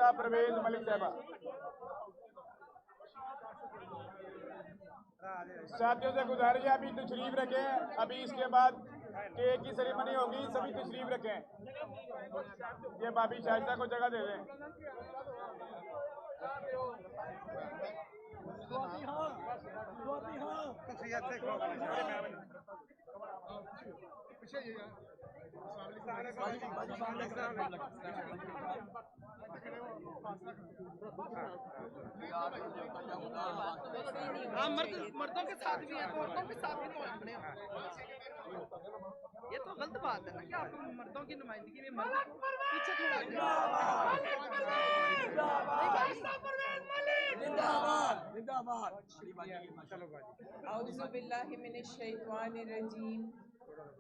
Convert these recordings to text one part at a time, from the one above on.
शाह परवेज मलिक साहबा। साथियों से गुजारिश है अभी तशरीफ रखें, अभी इसके बाद केक की सेरेमनी होगी, सभी तशरीफ रखें। ये भाभी शाहिदा को जगह दे दें। हाँ, मर्दों के साथ भी हैं तो औरतों के साथ भी तो खड़े हो। ये तो गलत बात है ना कि आप मर्दों की नुमाइंदगी में मर्द पीछे खड़ा औज़ु बिल्लाहि मिनश शैतानिर रजीम,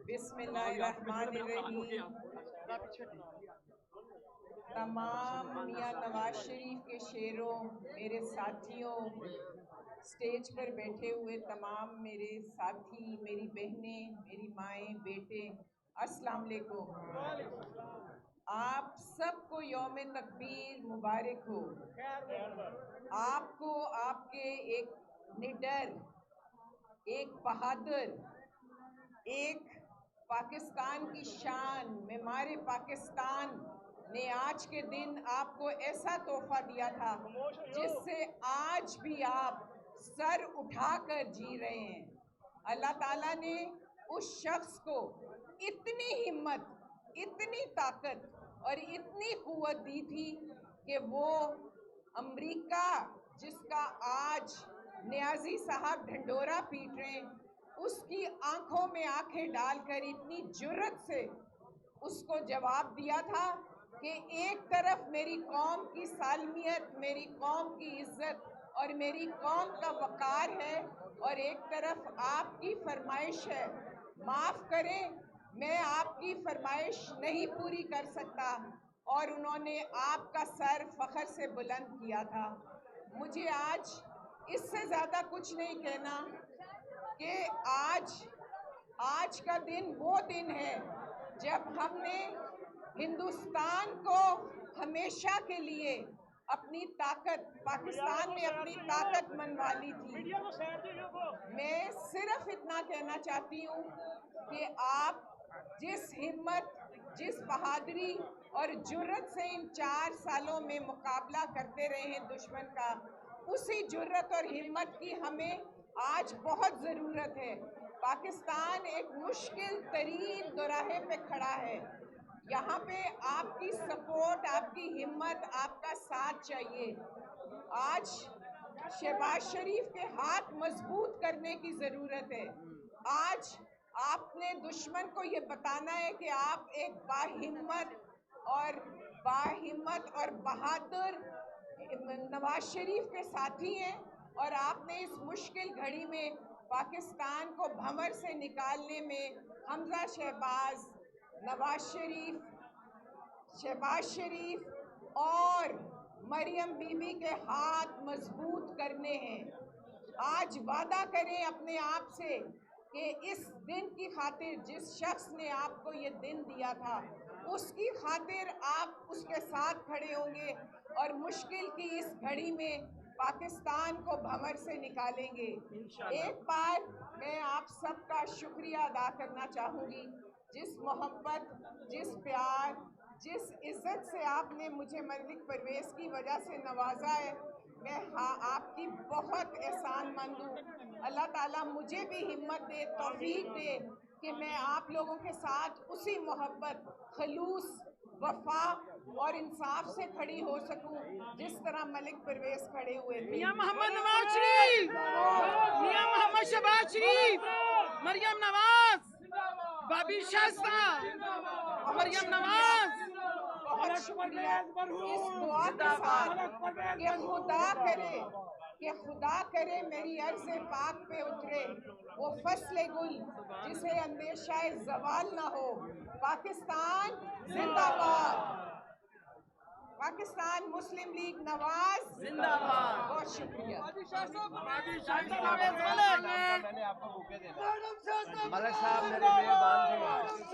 बिस्मिल्लाहिर्रहमानिर रहीम। तमाम मियां नवाज शरीफ के शेरों, मेरे साथियों, स्टेज पर बैठे हुए तमाम मेरे साथी, मेरी बहनें, मेरी माएँ, बेटे, अस्सलाम वालेकुम। आप सबको यौम तकबीर मुबारक हो। आपको आपके एक निडर, एक बहादुर, एक पाकिस्तान की शान, मेमारे पाकिस्तान ने आज के दिन आपको ऐसा तोहफा दिया था जिससे आज भी आप सर उठाकर जी रहे हैं। अल्लाह ताला ने उस शख्स को इतनी हिम्मत, इतनी ताकत और इतनी कुव्वत दी थी कि वो अमेरिका, जिसका आज नियाजी साहब ढंडोरा पीट रहे हैं, उसकी आंखों में आंखें डालकर इतनी जुर्रत से उसको जवाब दिया था कि एक तरफ मेरी कौम की सालमियत, मेरी कौम की इज्जत और मेरी कौम का वक़ार है और एक तरफ आपकी फरमाइश है। माफ़ करें, मैं आपकी फरमाइश नहीं पूरी कर सकता और उन्होंने आपका सर फ़ख्र से बुलंद किया था। मुझे आज इससे ज़्यादा कुछ नहीं कहना कि आज का दिन वो दिन है जब हमने हिंदुस्तान को हमेशा के लिए अपनी ताकत, पाकिस्तान में अपनी ताकत मनवा ली थी। मैं सिर्फ इतना कहना चाहती हूँ कि आप जिस हिम्मत, जिस बहादुरी और जुर्रत से इन 4 सालों में मुकाबला करते रहे हैं दुश्मन का, उसी जुर्रत और हिम्मत की हमें आज बहुत ज़रूरत है। पाकिस्तान एक मुश्किल तरीन दोराहे पे खड़ा है। यहाँ पे आपकी सपोर्ट, आपकी हिम्मत, आपका साथ चाहिए। आज शहबाज शरीफ के हाथ मजबूत करने की ज़रूरत है। आज आपने दुश्मन को ये बताना है कि आप एक बाहिम्मत और बहादुर नवाज शरीफ के साथी हैं और आपने इस मुश्किल घड़ी में पाकिस्तान को भंवर से निकालने में हमजा शहबाज, नवाज शरीफ, शहबाज शरीफ और मरियम बीबी के हाथ मजबूत करने हैं। आज वादा करें अपने आप से कि इस दिन की खातिर, जिस शख्स ने आपको ये दिन दिया था, उसकी खातिर आप उसके साथ खड़े होंगे और मुश्किल की इस घड़ी में पाकिस्तान को भंवर से निकालेंगे। एक बार मैं आप सबका शुक्रिया अदा करना चाहूँगी, जिस मोहब्बत, जिस प्यार, जिस इज़्ज़त से आपने मुझे मलिक परवेज़ की वजह से नवाजा है। मैं आपकी बहुत एहसानमंद हूँ। अल्लाह ताला मुझे भी हिम्मत दे, तौफीक दे कि मैं आप लोगों के साथ उसी मोहब्बत, खलूस, वफा और इंसाफ से खड़ी हो सकूं जिस तरह मलिक परवेज़ खड़े हुए थे। मियां मोहम्मद नवाज शरीफ, मियां मोहम्मद शहबाज शरीफ, मरियम नवाज, भाभी शाइस्ता, मरियम नवाज, बहुत शुक्रिया इस दुआ के साथ कि खुदा करे मेरी अर्ज़ पाक पे उतरे वो फसले गुल जिसे अंदेशा ज़वाल ना हो। पाकिस्तान जिंदाबाद, पाकिस्तान मुस्लिम लीग नवाज जिंदाबाद। बहुत शुक्रिया। मलिक साहब मेरे मेहरबान थे।